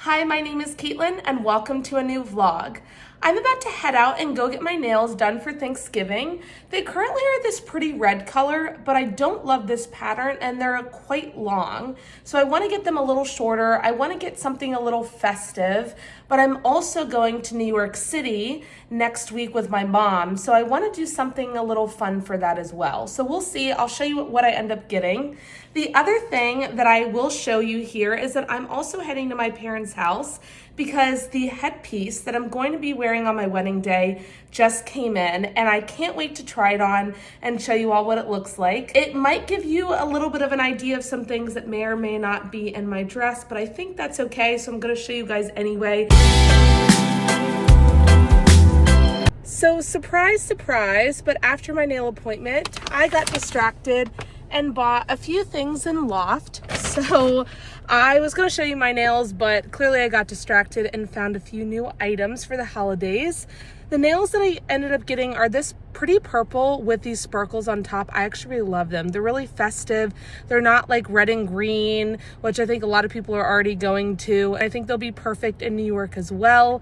Hi, my name is Caitlin and welcome to a new vlog. I'm about to head out and go get my nails done for Thanksgiving. They currently are this pretty red color, but I don't love this pattern and they're quite long. So I want to get them a little shorter. I want to get something a little festive, but I'm also going to New York City next week with my mom. So I want to do something a little fun for that as well. So we'll see. I'll show you what I end up getting. The other thing that I will show you here is that I'm also heading to my parents' house because the headpiece that I'm going to be wearing on my wedding day just came in and I can't wait to try it on and show you all what it looks like. It might give you a little bit of an idea of some things that may or may not be in my dress, but I think that's okay, so I'm gonna show you guys anyway. So surprise, surprise, but after my nail appointment, I got distracted and bought a few things in Loft. So I was going to show you my nails, but clearly I got distracted and found a few new items for the holidays. The nails that I ended up getting are this pretty purple with these sparkles on top. I actually really love them. They're really festive. They're not like red and green, which I think a lot of people are already going to. I think they'll be perfect in New York as well.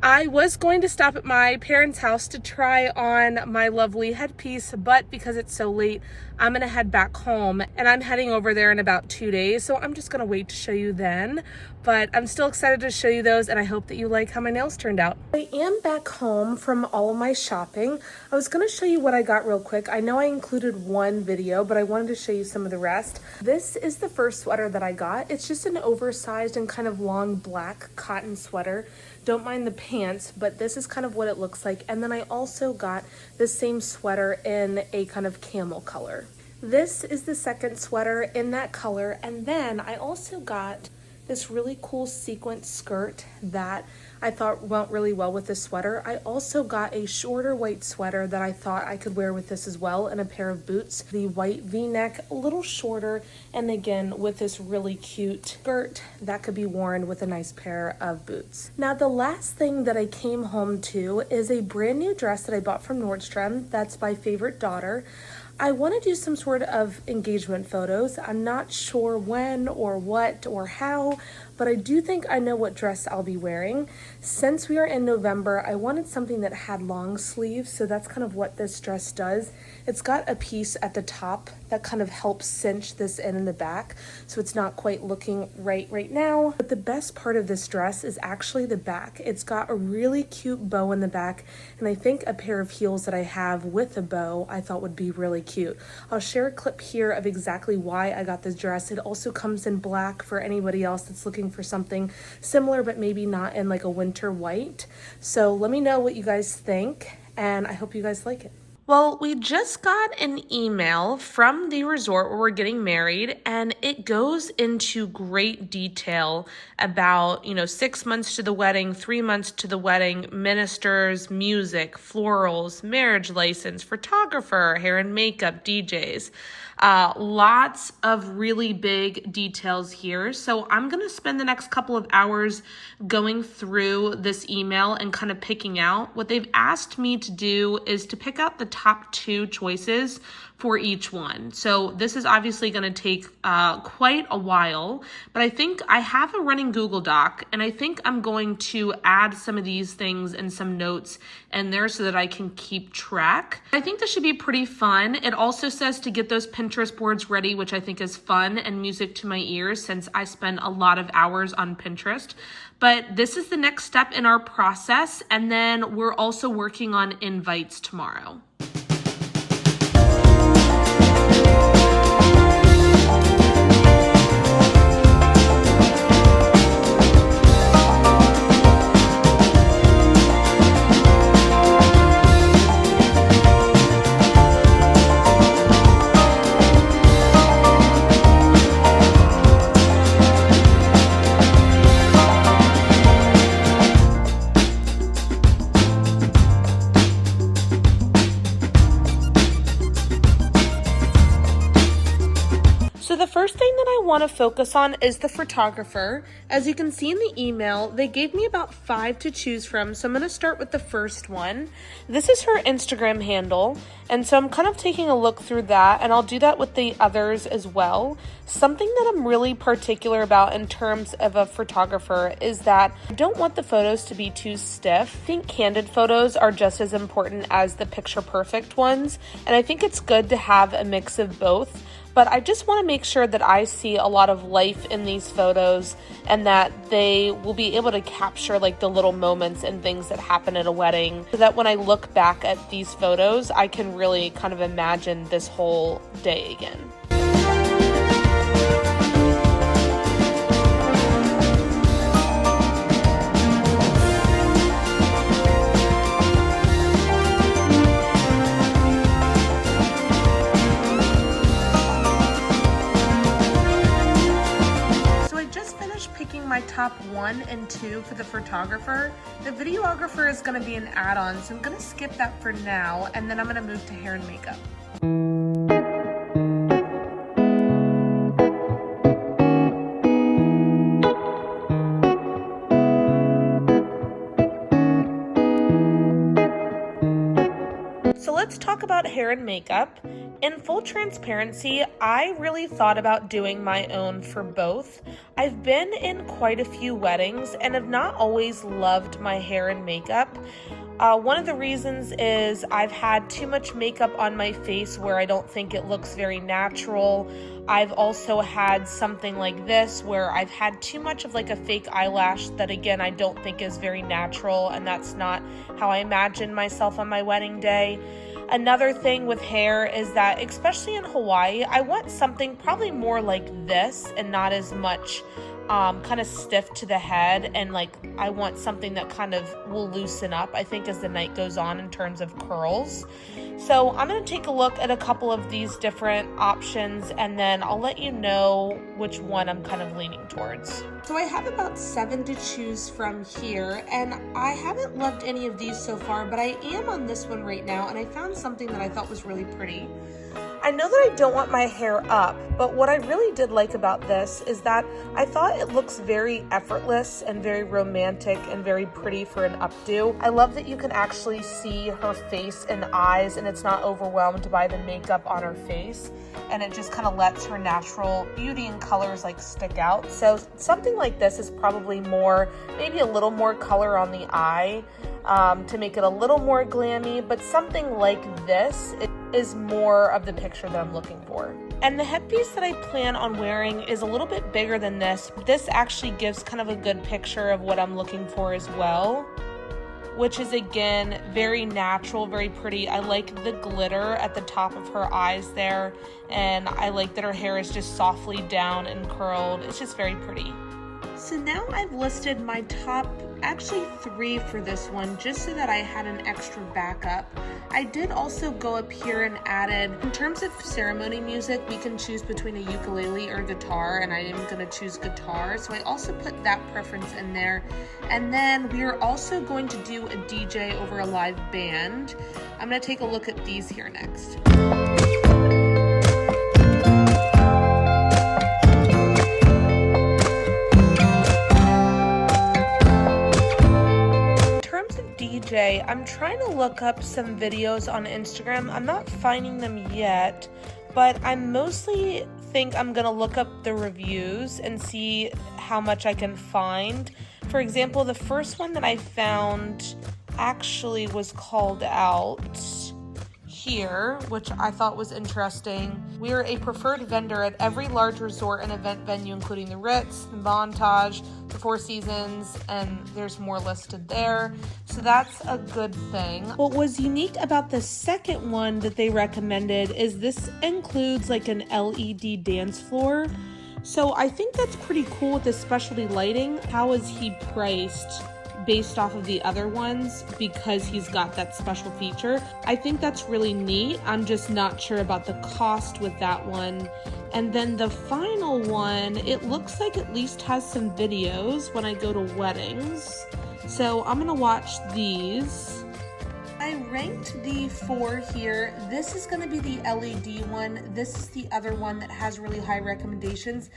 I was going to stop at my parents' house to try on my lovely headpiece, but because it's so late, I'm gonna head back home and I'm heading over there in about 2 days. So I'm just gonna wait to show you then, but I'm still excited to show you those and I hope that you like how my nails turned out. I am back home from all of my shopping. I was gonna show you what I got real quick. I know I included one video, but I wanted to show you some of the rest. This is the first sweater that I got. It's just an oversized and kind of long black cotton sweater. Don't mind the pants, but this is kind of what it looks like. And then I also got the same sweater in a kind of camel color. This is the second sweater in that color. And then I also got this really cool sequin skirt that I thought went really well with this sweater. I also got a shorter white sweater that I thought I could wear with this as well, and a pair of boots. The white V-neck, a little shorter, and again with this really cute skirt that could be worn with a nice pair of boots. Now the last thing that I came home to is a brand new dress that I bought from Nordstrom. That's my favorite daughter. I want to do some sort of engagement photos. I'm not sure when or what or how, but I do think I know what dress I'll be wearing. Since we are in November, I wanted something that had long sleeves, so that's kind of what this dress does. It's got a piece at the top that kind of helps cinch this in the back, so it's not quite looking right now. But the best part of this dress is actually the back. It's got a really cute bow in the back, and I think a pair of heels that I have with a bow I thought would be really cute. I'll share a clip here of exactly why I got this dress. It also comes in black for anybody else that's looking for something similar, but maybe not in like a winter white. So let me know what you guys think, and I hope you guys like it. Well, we just got an email from the resort where we're getting married, and it goes into great detail about, 6 months to the wedding, 3 months to the wedding, ministers, music, florals, marriage license, photographer, hair and makeup, DJs. Lots of really big details here. So I'm going to spend the next couple of hours going through this email and kind of picking out. What they've asked me to do is to pick out the top 2 choices for each one. So this is obviously going to take quite a while, but I think I have a running Google Doc, and I think I'm going to add some of these things and some notes in there so that I can keep track. I think this should be pretty fun. It also says to get those Pinterest boards ready, which I think is fun and music to my ears since I spend a lot of hours on Pinterest. But this is the next step in our process, and then we're also working on invites tomorrow. want to focus on is the photographer. As you can see in the email, they gave me about 5 to choose from, so I'm going to start with the first one. This is her Instagram handle, and so I'm kind of taking a look through that, and I'll do that with the others as well. Something that I'm really particular about in terms of a photographer is that I don't want the photos to be too stiff. I think candid photos are just as important as the picture perfect ones, and I think it's good to have a mix of both. But I just want to make sure that I see a lot of life in these photos and that they will be able to capture like the little moments and things that happen at a wedding, so that when I look back at these photos, I can really kind of imagine this whole day again. My top 1 and 2 for the photographer. The videographer is going to be an add-on, so I'm going to skip that for now, and then I'm going to move to hair and makeup. So let's talk about hair and makeup. In full transparency, I really thought about doing my own for both. I've been in quite a few weddings and have not always loved my hair and makeup. One of the reasons is I've had too much makeup on my face where I don't think it looks very natural. I've also had something like this where I've had too much of like a fake eyelash that, again, I don't think is very natural, and that's not how I imagine myself on my wedding day. Another thing with hair is that, especially in Hawaii, I want something probably more like this and not as much kind of stiff to the head, and like I want something that kind of will loosen up, I think, as the night goes on in terms of curls. So I'm going to take a look at a couple of these different options, and then I'll let you know which one I'm kind of leaning towards. So I have about 7 to choose from here, and I haven't loved any of these so far, but I am on this one right now, and I found something that I thought was really pretty. I know that I don't want my hair up, but what I really did like about this is that I thought it looks very effortless and very romantic and very pretty for an updo. I love that you can actually see her face and eyes, and it's not overwhelmed by the makeup on her face, and it just kind of lets her natural beauty and colors like stick out. So something like this is probably more, maybe a little more color on the eye to make it a little more glammy, but something like this is more of the picture that I'm looking for. And the headpiece that I plan on wearing is a little bit bigger than this. This actually gives kind of a good picture of what I'm looking for as well, which is, again, very natural, very pretty. I like the glitter at the top of her eyes there, and I like that her hair is just softly down and curled. It's just very pretty. So now I've listed my top, actually 3 for this one, just so that I had an extra backup. I did also go up here and added, in terms of ceremony music, we can choose between a ukulele or guitar, and I am going to choose guitar, so I also put that preference in there. And then we are also going to do a DJ over a live band. I'm going to take a look at these here next. DJ, I'm trying to look up some videos on Instagram. I'm not finding them yet, but I mostly think I'm gonna look up the reviews and see how much I can find. For example, the first one that I found actually was called out here, which I thought was interesting. We are a preferred vendor at every large resort and event venue, including the Ritz, the Montage, the Four Seasons, and there's more listed there. So that's a good thing. What was unique about the second one that they recommended is this includes like an LED dance floor. So I think that's pretty cool with the specialty lighting. How is he priced based off of the other ones because he's got that special feature? I think that's really neat. I'm just not sure about the cost with that one. And then the final one, it looks like at least has some videos when I go to weddings. So I'm gonna watch these. I ranked the 4 here. This is gonna be the LED one. This is the other one that has really high recommendations.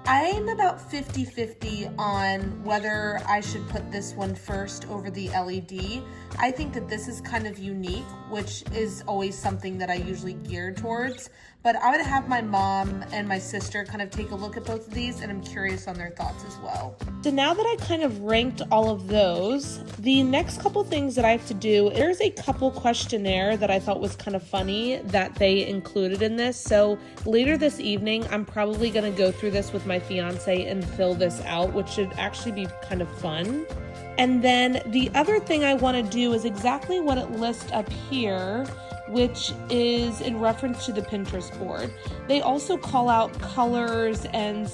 I'm about 50-50 on whether I should put this one first over the LED. I think that this is kind of unique, which is always something that I usually gear towards. But I would have my mom and my sister kind of take a look at both of these, and I'm curious on their thoughts as well. So now that I kind of ranked all of those, the next couple things that I have to do, there's a couple questionnaire that I thought was kind of funny that they included in this. So later this evening, I'm probably going to go through this with my fiance and fill this out, which should actually be kind of fun. And then the other thing I want to do is exactly what it lists up here, which is in reference to the Pinterest board. They also call out colors and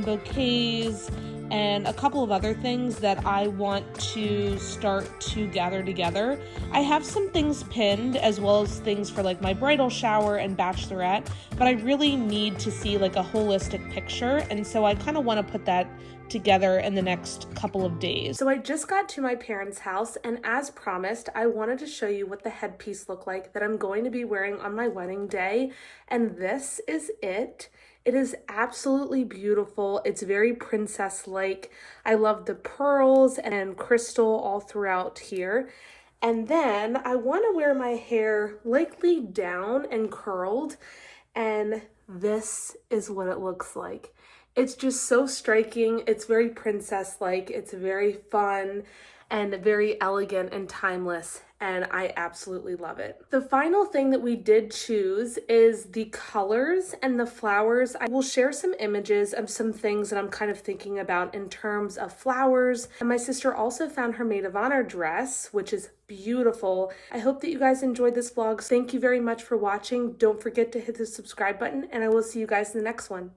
bouquets and a couple of other things that I want to start to gather together. I have some things pinned as well as things for like my bridal shower and bachelorette, but I really need to see like a holistic picture, and so I kind of want to put that together in the next couple of days. So I just got to my parents' house, and as promised, I wanted to show you what the headpiece looked like that I'm going to be wearing on my wedding day, and this is it. It is absolutely beautiful. It's very princess-like. I love the pearls and crystal all throughout here. And then I want to wear my hair lightly down and curled, and this is what it looks like. It's just so striking. It's very princess-like. It's very fun and very elegant and timeless, and I absolutely love it. The final thing that we did choose is the colors and the flowers. I will share some images of some things that I'm kind of thinking about in terms of flowers. And my sister also found her maid of honor dress, which is beautiful. I hope that you guys enjoyed this vlog. Thank you very much for watching. Don't forget to hit the subscribe button, and I will see you guys in the next one.